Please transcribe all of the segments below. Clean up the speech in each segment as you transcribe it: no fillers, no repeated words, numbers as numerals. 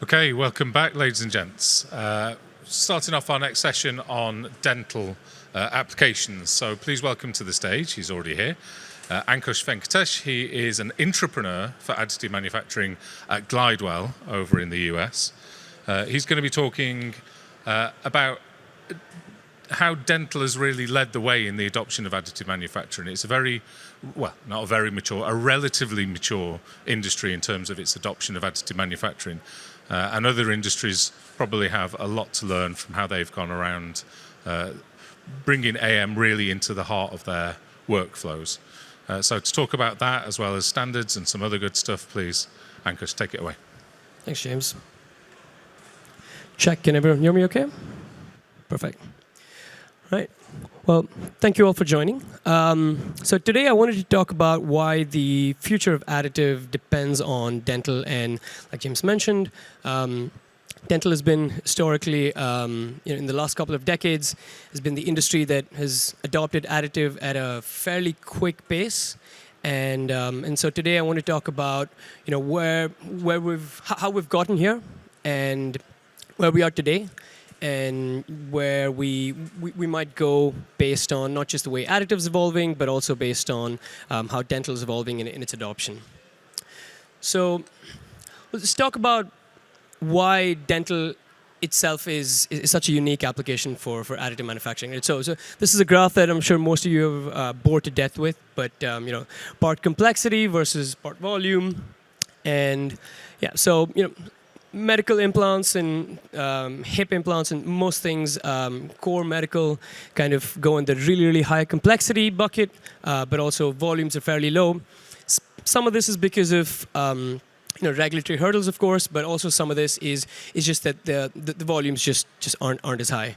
Okay, welcome back, ladies and gents. Starting off our next session on dental applications. So please welcome to the stage, he's already here, Ankush Venkatesh. He is an intrapreneur for additive manufacturing at Glidewell over in the US. He's going to be talking about how dental has really led the way in the adoption of additive manufacturing. It's a very, well, not a very mature, a relatively mature industry in terms of its adoption of additive manufacturing. And other industries probably have a lot to learn from how they've gone around bringing AM really into the heart of their workflows. So to talk about that, as well as standards and some other good stuff, please, Ankush, take it away. Thanks, James. Check, can everyone hear me okay? Perfect. Right. Well, thank you all for joining. So today I wanted to talk about why the future of additive depends on dental, and like James mentioned, dental has been historically, in the last couple of decades, has been the industry that has adopted additive at a fairly quick pace. And so today I want to talk about how we've gotten here and where we are today, and where we might go based on not just the way additive is evolving, but also based on how dental is evolving in its adoption. So let's talk about why dental itself is such a unique application for additive manufacturing. And so this is a graph that I'm sure most of you have bored to death with, but part complexity versus part volume, and yeah, so medical implants and hip implants and most things, core medical kind of go in the really, really high complexity bucket, but also volumes are fairly low. Some of this is because of regulatory hurdles, of course, but also some of this is just that the volumes just aren't as high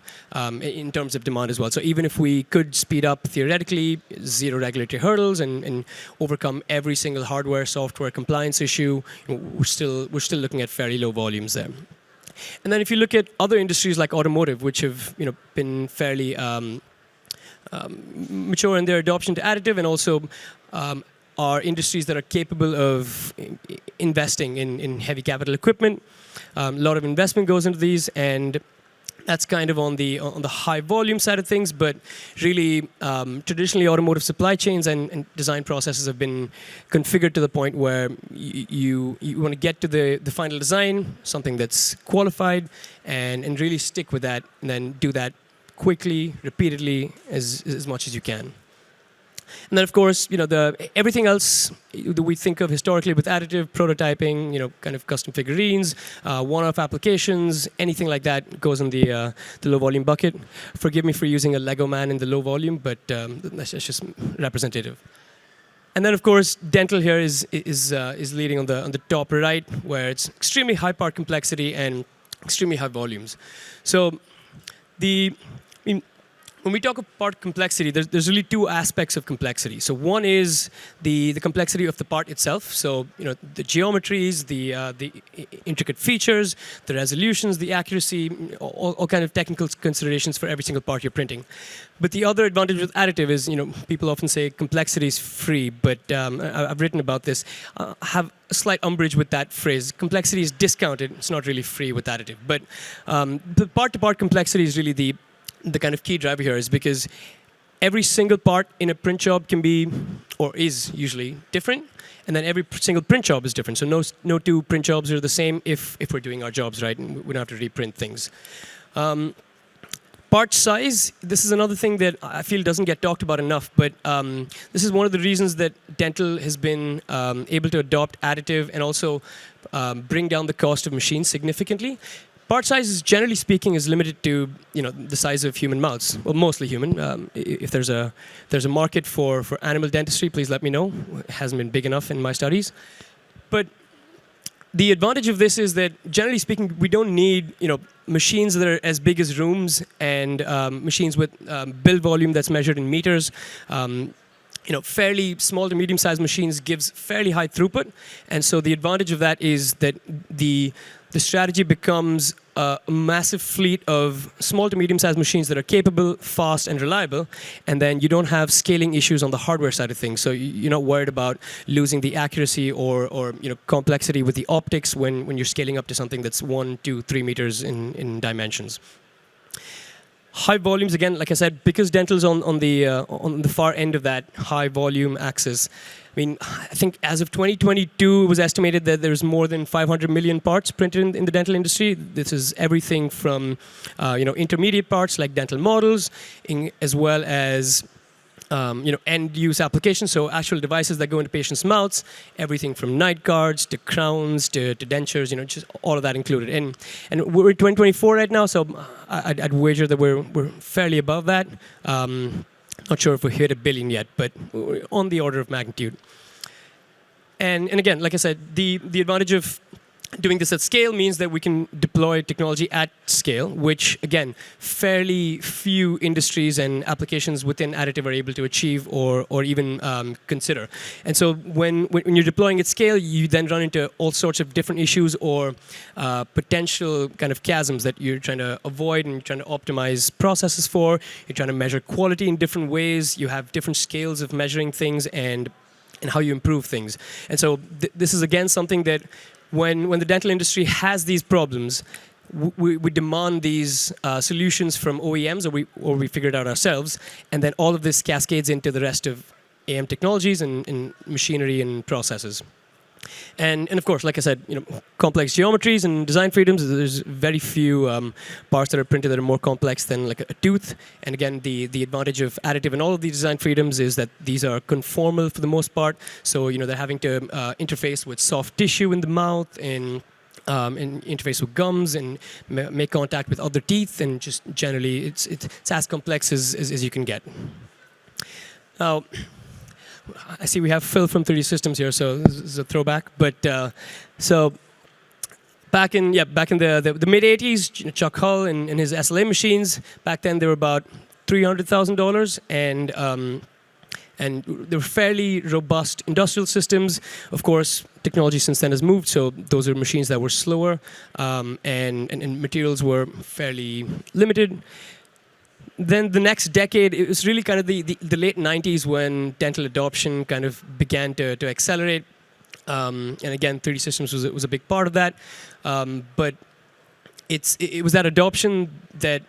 in terms of demand as well. So even if we could speed up theoretically, zero regulatory hurdles and overcome every single hardware, software compliance issue, we're still looking at fairly low volumes there. And then if you look at other industries like automotive, which have been fairly mature in their adoption to additive, and also are industries that are capable of investing in heavy capital equipment. A lot of investment goes into these, and that's kind of on the high volume side of things. But really, traditionally, automotive supply chains and design processes have been configured to the point where you want to get to the final design, something that's qualified, and really stick with that, and then do that quickly, repeatedly, as much as you can. And then, of course, everything else that we think of historically with additive, prototyping, kind of custom figurines, one-off applications, anything like that goes in the low-volume bucket. Forgive me for using a Lego man in the low volume, but that's just representative. And then, of course, dental here is leading on the top right, where it's extremely high part complexity and extremely high volumes. So when we talk about part complexity, there's really two aspects of complexity. So one is the complexity of the part itself. So the geometries, the intricate features, the resolutions, the accuracy, all kind of technical considerations for every single part you're printing. But the other advantage with additive is, people often say complexity is free, but I've written about this. I have a slight umbrage with that phrase. Complexity is discounted. It's not really free with additive. But the part-to-part complexity is really the kind of key driver here, is because every single part in a print job can be, or is usually, different, and then every single print job is different. So no two print jobs are the same if we're doing our jobs right, and we don't have to reprint things. Part size, this is another thing that I feel doesn't get talked about enough, but this is one of the reasons that dental has been able to adopt additive and also bring down the cost of machines significantly. Part size, generally speaking, is limited to the size of human mouths. Well, mostly human. If there's a market for animal dentistry, please let me know. It hasn't been big enough in my studies. But the advantage of this is that, generally speaking, we don't need machines that are as big as rooms, and machines with build volume that's measured in meters. Fairly small to medium-sized machines gives fairly high throughput, and so the advantage of that is that the strategy becomes a massive fleet of small to medium-sized machines that are capable, fast, and reliable, and then you don't have scaling issues on the hardware side of things. So you're not worried about losing the accuracy or complexity with the optics when you're scaling up to something that's 1, 2, 3 meters in dimensions. High volumes, again, like I said, because dental's on the far end of that high volume axis. I mean, I think as of 2022, it was estimated that there's more than 500 million parts printed in the dental industry. This is everything from, intermediate parts like dental models, as well as end-use applications, so actual devices that go into patients' mouths, everything from night guards to crowns to dentures, just all of that included. And we're in 2024 right now, so I'd wager that we're fairly above that. Not sure if we hit 1 billion yet, but we're on the order of magnitude. And again, like I said, the advantage of doing this at scale means that we can deploy technology at scale, which, again, fairly few industries and applications within additive are able to achieve or even consider. And so when you're deploying at scale, you then run into all sorts of different issues or potential kind of chasms that you're trying to avoid and you're trying to optimize processes for. You're trying to measure quality in different ways. You have different scales of measuring things and how you improve things. And so this is, again, something that when the dental industry has these problems, we demand these solutions from OEMs, or we figure it out ourselves, and then all of this cascades into the rest of AM technologies and machinery and processes. And of course, like I said, complex geometries and design freedoms. There's very few parts that are printed that are more complex than like a tooth. And again, the advantage of additive and all of these design freedoms is that these are conformal for the most part. So they're having to interface with soft tissue in the mouth and interface with gums and make contact with other teeth. And just generally, it's as complex as you can get. Now, I see we have Phil from 3D Systems here, so this is a throwback. But so back in the mid '80s, Chuck Hull and his SLA machines. Back then, they were about $300,000, and they were fairly robust industrial systems. Of course, technology since then has moved, so those are machines that were slower, and materials were fairly limited. Then the next decade, it was really kind of the late 90s when dental adoption kind of began to accelerate. And again, 3D Systems was a big part of that. But it was that adoption that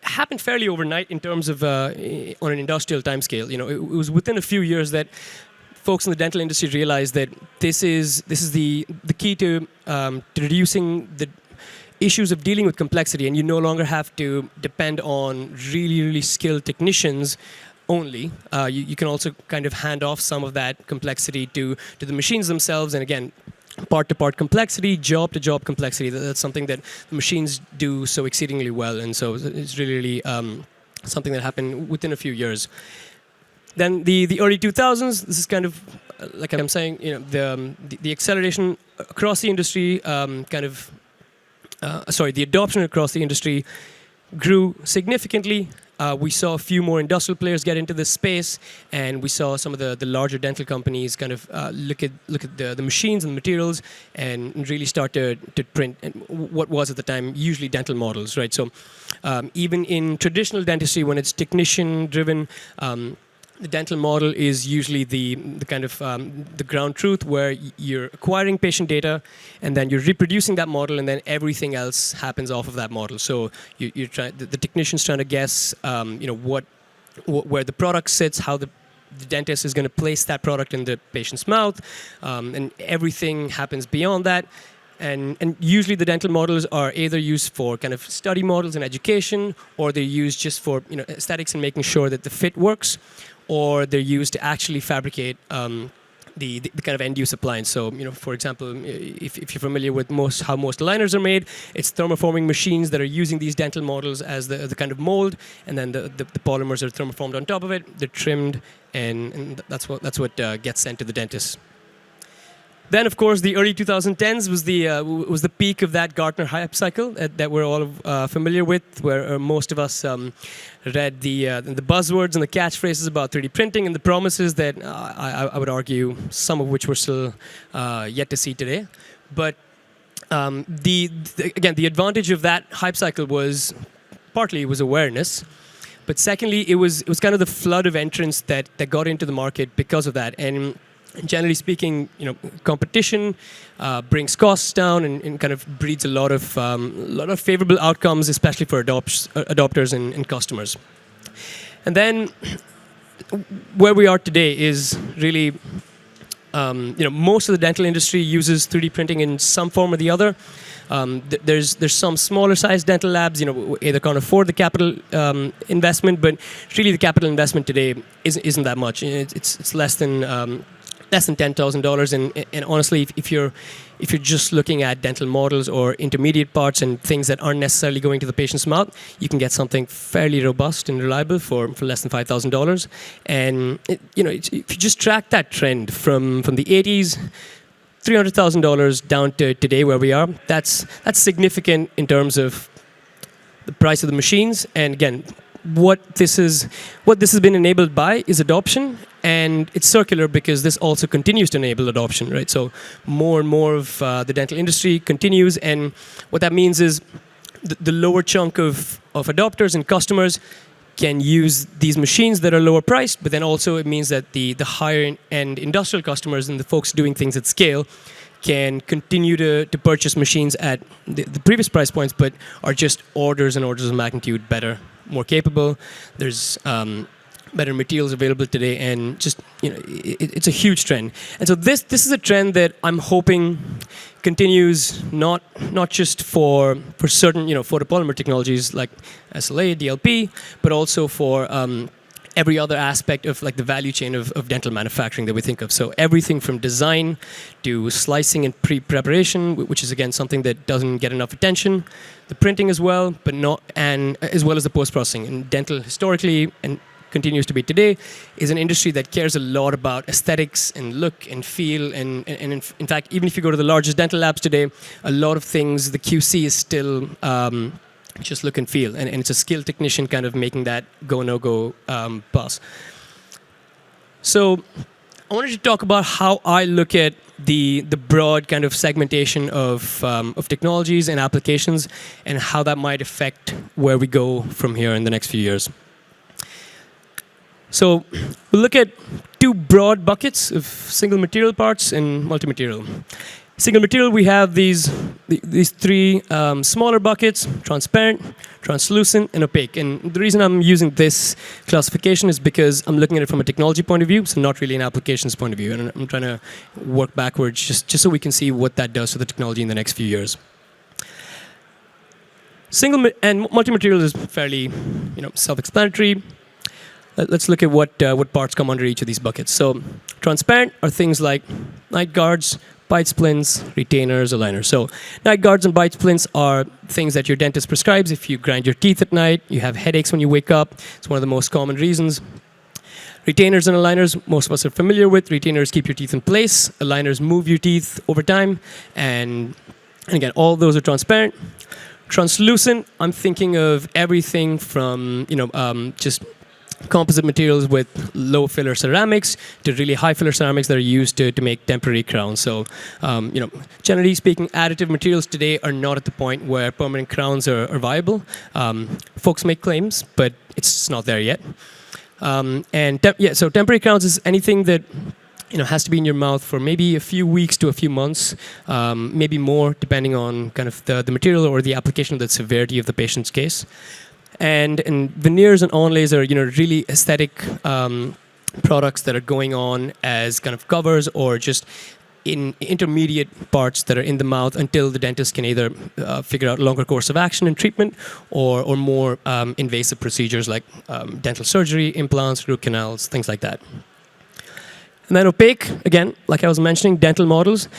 happened fairly overnight in terms of on an industrial timescale. It was within a few years that folks in the dental industry realized that this is the key to reducing the issues of dealing with complexity, and you no longer have to depend on really, really skilled technicians only. You can also kind of hand off some of that complexity to the machines themselves, and again, part-to-part complexity, job-to-job complexity. That's something that the machines do so exceedingly well, and so it's really something that happened within a few years. Then the early 2000s, this is kind of, like I'm saying, the acceleration across the industry the adoption across the industry grew significantly. We saw a few more industrial players get into this space, and we saw some of the larger dental companies kind of look at the machines and the materials and really start to print what was at the time usually dental models, right? So even in traditional dentistry, when it's technician-driven, the dental model is usually the kind of the ground truth, where you're acquiring patient data and then you're reproducing that model, and then everything else happens off of that model. So the technician's trying to guess where the product sits, how the dentist is going to place that product in the patient's mouth, and everything happens beyond that. And usually the dental models are either used for kind of study models in education, or they're used just for aesthetics and making sure that the fit works, or they're used to actually fabricate the kind of end-use appliance. So, for example, if you're familiar with how most aligners are made, it's thermoforming machines that are using these dental models as the kind of mold, and then the polymers are thermoformed on top of it. They're trimmed, and that's what gets sent to the dentist. Then, of course, the early 2010s was the peak of that Gartner hype cycle that we're all familiar with, where most of us read the buzzwords and the catchphrases about 3D printing and the promises that I would argue some of which we're still yet to see today. But Again, the advantage of that hype cycle was partly it was awareness, but secondly, it was kind of the flood of entrants that got into the market because of that. And generally speaking, competition brings costs down and kind of breeds a lot of favorable outcomes, especially for adopters and customers. And then where we are today is really, most of the dental industry uses 3D printing in some form or the other. There's some smaller sized dental labs, either can't afford the capital investment, but really the capital investment today isn't that much. It's less than $10,000, and honestly, if you're just looking at dental models or intermediate parts and things that aren't necessarily going to the patient's mouth, you can get something fairly robust and reliable for less than $5,000. And if you just track that trend from the 80s, $300,000 down to today where we are, that's significant in terms of the price of the machines. And again, what this has been enabled by is adoption, and it's circular because this also continues to enable adoption, right? So more and more of the dental industry continues, and what that means is the lower chunk of adopters and customers can use these machines that are lower priced, but then also it means that the higher end industrial customers and the folks doing things at scale can continue to purchase machines at the previous price points, but are just orders and orders of magnitude better, more capable. There's better materials available today, and just it's a huge trend. And so this is a trend that I'm hoping continues not just for certain photopolymer technologies like SLA, DLP, but also for every other aspect of like the value chain of dental manufacturing that we think of. So everything from design to slicing and pre-preparation, which is again something that doesn't get enough attention. The printing as well, and as well as the post-processing. And dental historically and continues to be today is an industry that cares a lot about aesthetics and look and feel. And in fact, even if you go to the largest dental labs today, a lot of things, the QC is still just look and feel, and it's a skilled technician kind of making that go no go pass. So I wanted to talk about how I look at the broad kind of segmentation of technologies and applications, and how that might affect where we go from here in the next few years. So we'll look at two broad buckets of single material parts and multi-material. Single material, we have these three smaller buckets: transparent, translucent, and opaque. And the reason I'm using this classification is because I'm looking at it from a technology point of view, so not really an applications point of view. And I'm trying to work backwards just so we can see what that does to the technology in the next few years. Single and multi-material is fairly, self-explanatory. Let's look at what parts come under each of these buckets. So transparent are things like night guards, bite splints, retainers, aligners. So night guards and bite splints are things that your dentist prescribes if you grind your teeth at night, you have headaches when you wake up. It's one of the most common reasons. Retainers and aligners, most of us are familiar with. Retainers keep your teeth in place. Aligners move your teeth over time. And again, all those are transparent. Translucent, I'm thinking of everything from, just composite materials with low filler ceramics to really high filler ceramics that are used to make temporary crowns. So, generally speaking, additive materials today are not at the point where permanent crowns are viable. Folks make claims, but it's not there yet. So temporary crowns is anything that has to be in your mouth for maybe a few weeks to a few months, maybe more, depending on kind of the material or the application of the severity of the patient's case. And veneers and onlays are really aesthetic products that are going on as kind of covers or just in intermediate parts that are in the mouth until the dentist can either figure out a longer course of action and treatment or more invasive procedures like dental surgery, implants, root canals, things like that. And then opaque, again, like I was mentioning, dental models.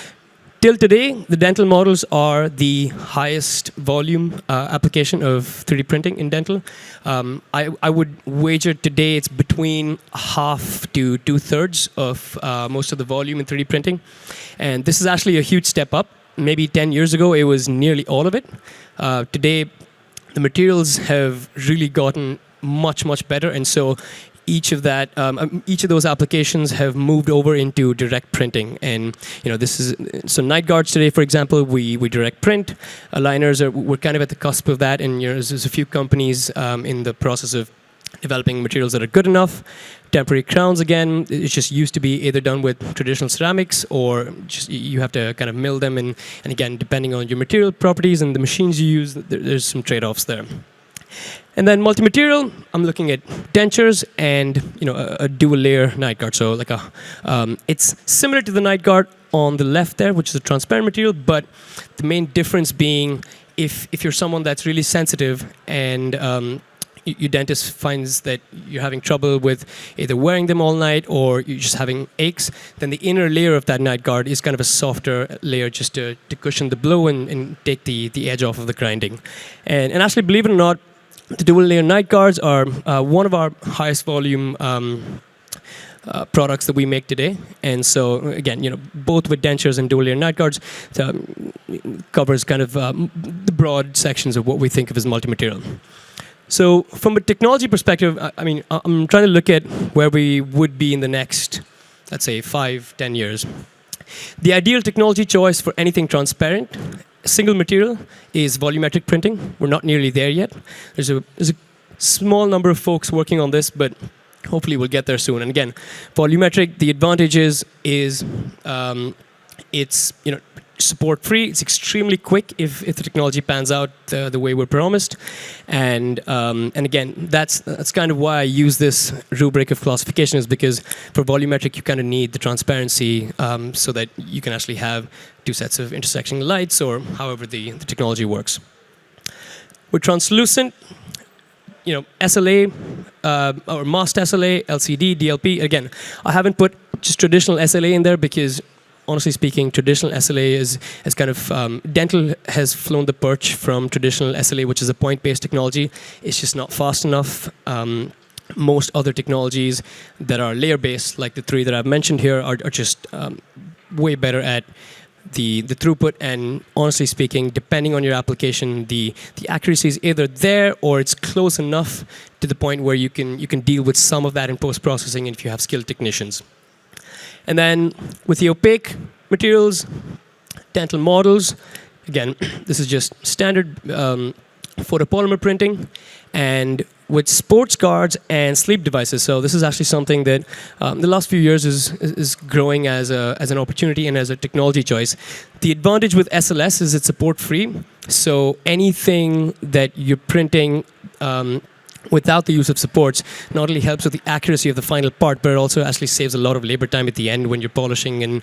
Till today, the dental models are the highest volume application of 3D printing in dental. I would wager today it's between half to 2/3 of most of the volume in 3D printing. And this is actually a huge step up. Maybe 10 years ago, it was nearly all of it. Today, the materials have really gotten much, much better. And so each of those applications have moved over into direct printing. And this is so night guards today, for example, we direct print. Aligners we're kind of at the cusp of that, and there's a few companies in the process of developing materials that are good enough. Temporary crowns, again, it just used to be either done with traditional ceramics or just you have to kind of mill them. And again, depending on your material properties and the machines you use, there's some trade-offs there. And then multi-material, I'm looking at dentures and a dual-layer night guard. So like it's similar to the night guard on the left there, which is a transparent material, but the main difference being if you're someone that's really sensitive and your dentist finds that you're having trouble with either wearing them all night or you're just having aches, then the inner layer of that night guard is kind of a softer layer just to cushion the blow and take the edge off of the grinding. And actually, believe it or not, the dual layer night guards are one of our highest volume products that we make today. And so again, both with dentures and dual layer night guards, covers kind of the broad sections of what we think of as multi-material. So from a technology perspective, I'm trying to look at where we would be in the next, let's say, 5-10 years. The ideal technology choice for anything transparent, single material, is volumetric printing. We're not nearly there yet. There's a small number of folks working on this, but hopefully we'll get there soon. And again, volumetric, the advantage is it's support free. It's extremely quick if the technology pans out the way we're promised, and again, that's kind of why I use this rubric of classification, is because for volumetric you kind of need the transparency so that you can actually have two sets of intersecting lights or however the technology works. With translucent, SLA or masked SLA, LCD, DLP. Again, I haven't put just traditional SLA in there because, honestly speaking, traditional SLA is kind of dental has flown the perch from traditional SLA, which is a point-based technology. It's just not fast enough. Most other technologies that are layer-based, like the three that I've mentioned here, are just way better at the throughput. And honestly speaking, depending on your application, the accuracy is either there or it's close enough to the point where you can deal with some of that in post-processing if you have skilled technicians. And then with the opaque materials, dental models, again, this is just standard photopolymer printing. And with sports guards and sleep devices, so this is actually something that the last few years is growing as an opportunity and as a technology choice. The advantage with SLS is it's support free, so anything that you're printing without the use of supports not only helps with the accuracy of the final part, but it also actually saves a lot of labor time at the end when you're polishing and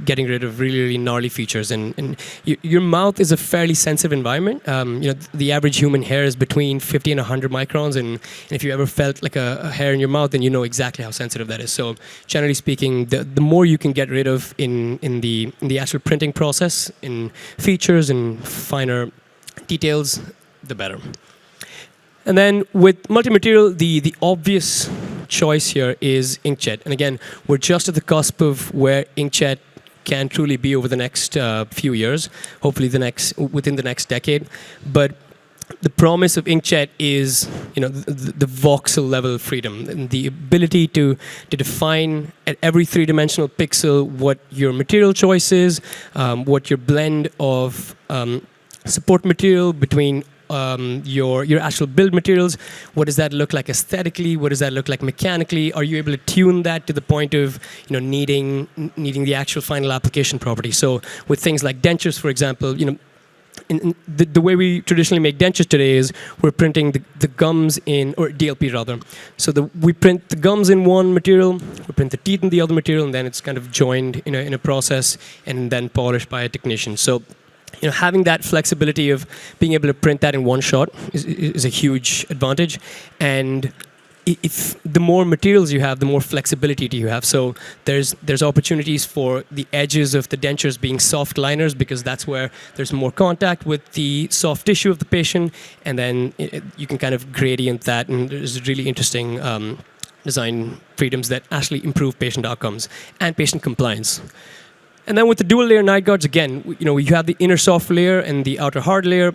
getting rid of really, really gnarly features. And your mouth is a fairly sensitive environment. The average human hair is between 50 and 100 microns, and if you ever felt like a hair in your mouth, then you know exactly how sensitive that is. So generally speaking, the more you can get rid of in the actual printing process, in features and finer details, the better. And then with multi-material, the obvious choice here is inkjet. And again, we're just at the cusp of where inkjet can truly be over the next few years, hopefully within the next decade. But the promise of inkjet is, the voxel level of freedom, and the ability to define at every three-dimensional pixel what your material choice is, what your blend of support material between your actual build materials. What does that look like aesthetically? What does that look like mechanically? Are you able to tune that to the point of needing the actual final application property? So with things like dentures, for example, in the way we traditionally make dentures today is we're printing the gums in, or DLP rather. So we print the gums in one material, we print the teeth in the other material, and then it's kind of joined in a process and then polished by a technician. So having that flexibility of being able to print that in one shot is a huge advantage. And if the more materials you have, the more flexibility you have. So there's opportunities for the edges of the dentures being soft liners, because that's where there's more contact with the soft tissue of the patient, and then you can kind of gradient that, and there's really interesting design freedoms that actually improve patient outcomes and patient compliance. And then with the dual layer night guards, again, you have the inner soft layer and the outer hard layer.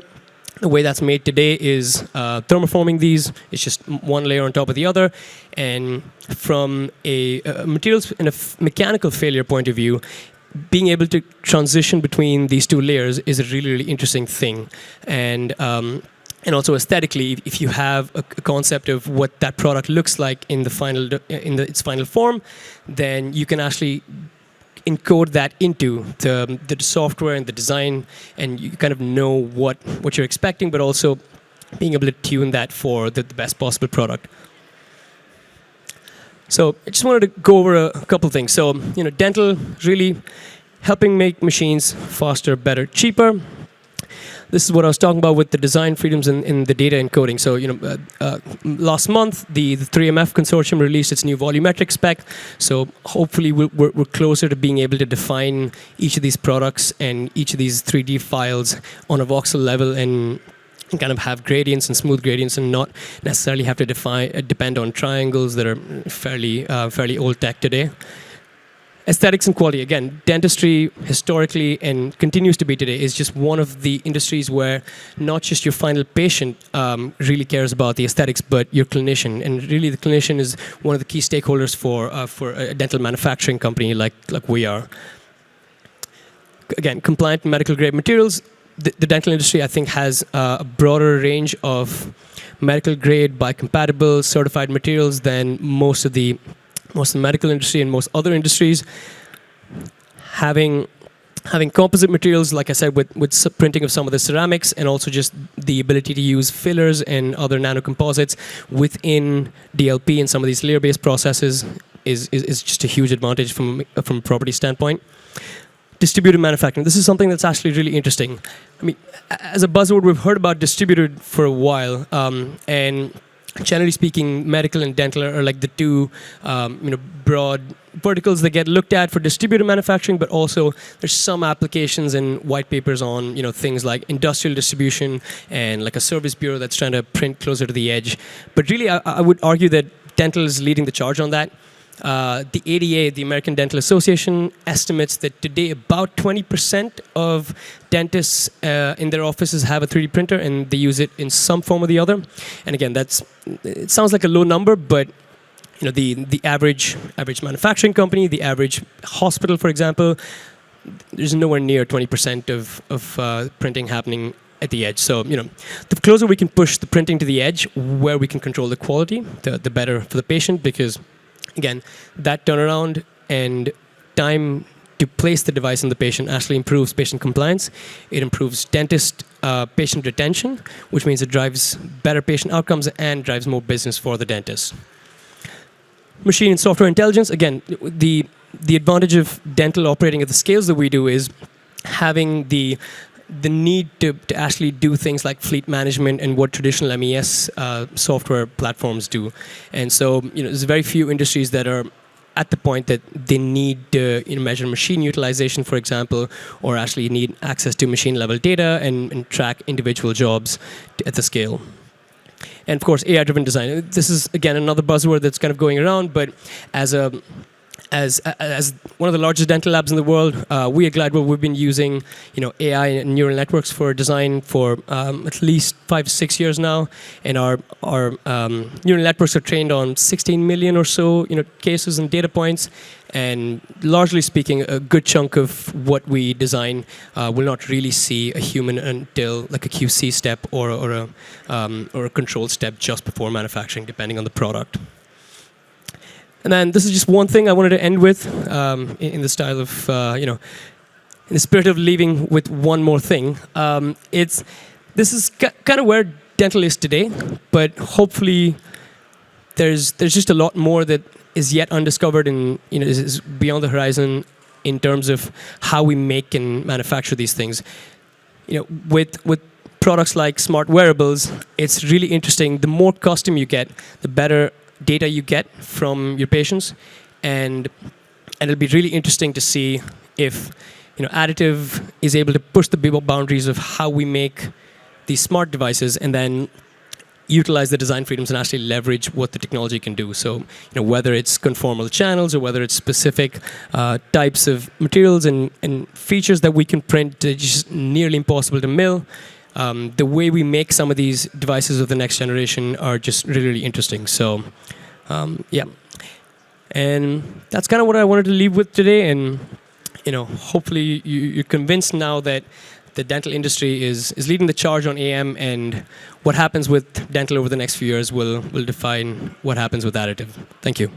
The way that's made today is thermoforming these. It's just one layer on top of the other. And from a materials and mechanical failure point of view, being able to transition between these two layers is a really, really interesting thing. And also aesthetically, if you have a concept of what that product looks like in its final form, then you can actually encode that into the software and the design, and you kind of know what you're expecting, but also being able to tune that for the best possible product. So I just wanted to go over a couple things. So, dental really helping make machines faster, better, cheaper. This is what I was talking about with the design freedoms and the data encoding. So, last month, the 3MF consortium released its new volumetric spec. So hopefully we're closer to being able to define each of these products and each of these 3D files on a voxel level and kind of have gradients and smooth gradients and not necessarily have to depend on triangles that are fairly old tech today. Aesthetics and quality, again, dentistry historically and continues to be today is just one of the industries where not just your final patient really cares about the aesthetics, but your clinician. And really the clinician is one of the key stakeholders for a dental manufacturing company like we are. Again, compliant medical grade materials. The dental industry, I think, has a broader range of medical grade, biocompatible, certified materials than most of the medical industry and most other industries. Having composite materials, like I said, with printing of some of the ceramics, and also just the ability to use fillers and other nanocomposites within DLP and some of these layer-based processes is just a huge advantage from a property standpoint. Distributed manufacturing. This is something that's actually really interesting. I mean, as a buzzword, we've heard about distributed for a while, and generally speaking, medical and dental are like the two, broad verticals that get looked at for distributed manufacturing. But also, there's some applications and white papers on, things like industrial distribution and like a service bureau that's trying to print closer to the edge. But really, I would argue that dental is leading the charge on that. The ADA, the American Dental Association, estimates that today about 20% of dentists in their offices have a 3D printer and they use it in some form or the other. And again, it sounds like a low number, but the average manufacturing company, the average hospital, for example, there's nowhere near 20% of printing happening at the edge. So, the closer we can push the printing to the edge, where we can control the quality, the better for the patient, because again, that turnaround and time to place the device in the patient actually improves patient compliance. It improves dentist patient retention, which means it drives better patient outcomes and drives more business for the dentist. Machine and software intelligence, again, the advantage of dental operating at the scales that we do is having the need to actually do things like fleet management and what traditional MES software platforms do. And so, there's very few industries that are at the point that they need to measure machine utilization, for example, or actually need access to machine level data and track individual jobs at the scale. And of course, AI-driven design. This is, again, another buzzword that's kind of going around, but as one of the largest dental labs in the world, we at Glidewell, we've been using AI and neural networks for design for at least 5 to 6 years now, and our neural networks are trained on 16 million or so cases and data points. And largely speaking, a good chunk of what we design will not really see a human until like a QC step or a control step just before manufacturing, depending on the product. And then this is just one thing I wanted to end with, in the style of, in the spirit of leaving with one more thing. This is kind of where dental is today, but hopefully there's just a lot more that is yet undiscovered and is beyond the horizon in terms of how we make and manufacture these things. With products like smart wearables, it's really interesting. The more custom you get, the better data you get from your patients, and it'll be really interesting to see if Additive is able to push the boundaries of how we make these smart devices and then utilize the design freedoms and actually leverage what the technology can do. So whether it's conformal channels or whether it's specific types of materials and features that we can print that are just nearly impossible to mill, the way we make some of these devices of the next generation are just really, really interesting. So, yeah. And that's kind of what I wanted to leave with today. And, hopefully you're convinced now that the dental industry is leading the charge on AM, and what happens with dental over the next few years will define what happens with additive. Thank you.